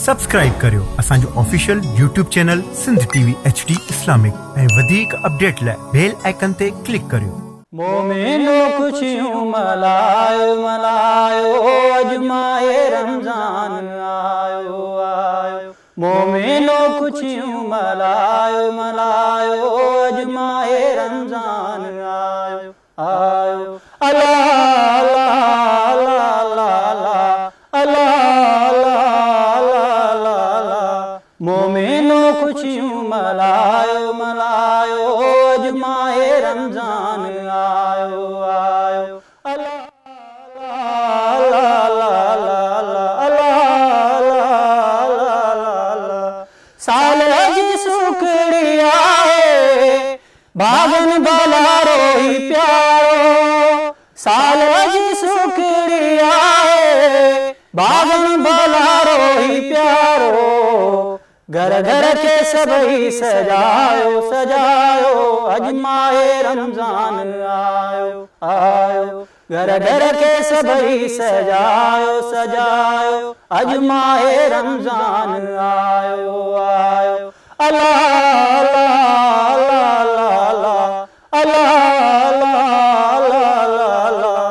Subscribe करियो असांजो official YouTube channel Sindh TV HD Islamic ऐं वधीक अपडेट लाइ बेल आइकन ते क्लिक करियो। मोमिनो खुशियूं मल्हायो मल्हायो अॼु माहे रमज़ान आयो आयो। मोमिनो खुशियूं मल्हायो मल्हायो अॼु माहे रमज़ान आयो आयो। अल्लाह अल्लाह अल्लाह अल्लाह अल्लाह। मोमिनो खुशियूं मल्हायो मल्हायो अॼु माहे रमज़ान आयो आयो। अल्लाह साल जी सुखड़ी आहे भागन भला रोई प्यारो। साल जी सुखड़ी आहे भागन भला रोई प्यारो। घर घर के सभई सजायो सजायो अॼु माहे रमज़ान आयो आयो। घर घर के सभई सजायो सजायो अॼु माहे रमज़ान आयो आयो। अल्लाह अल्लाह अल्लाह अल्लाह।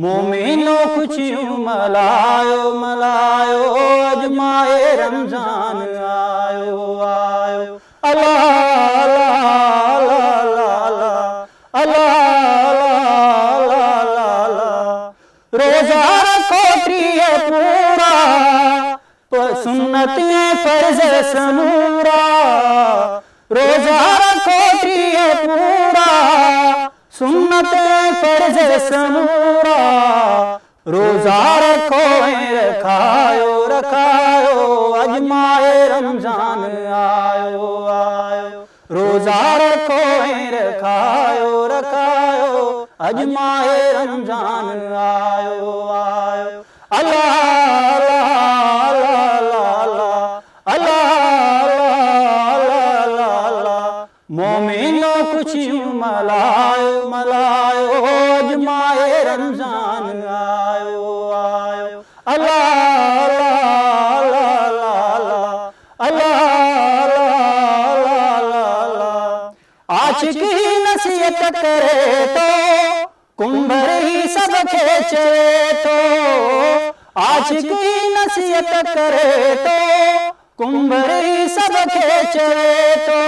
मोमिनो खुशियूं मल्हायो मल्हायो अॼु माहे रमज़ान आयो आयो। अल्लाह अल्लाह रोज़ा रखो 30 पूरा सुन्नत फर्ज़ समूरा। रोज़ा रखो 30 पूरा सुन्नत फर्ज़ समूरा। रोज़ा रखो ऐं रखायो रखायो अॼु माहे रमज़ान आयो आयो। रोज़ा रखो ऐं रखायो रखायो अॼु माहे रमज़ान आयो आयो। अल्लाह मोमिनो खुशियूं मल्हायो मल्हायो अॼु माहे रमज़ान आयो आयो। अल्लाह आशिक़ी नसीहत करे तो कुंभर ही सब खेचे तो। आशिक़ी नसीहत करे तो कुंभर ही सब खेचे तो।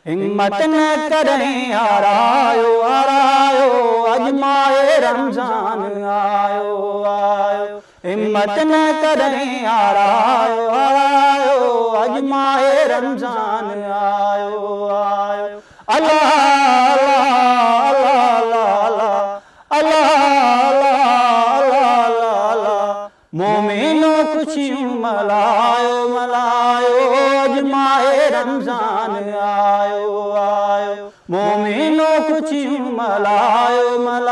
हिम्मत न करें हारायो हारायो अॼु माहे रमज़ान आयो आयो। हिम्मत न करें हारायो हारायो अॼु माहे रमज़ान आयो आयो। अल्लाह मोमिनो खुशियूं मल्हायो मल्हायो अॼु माहे रमज़ान आयो आयो। मोमिनो खुशियूं मल्हायो मल्हायो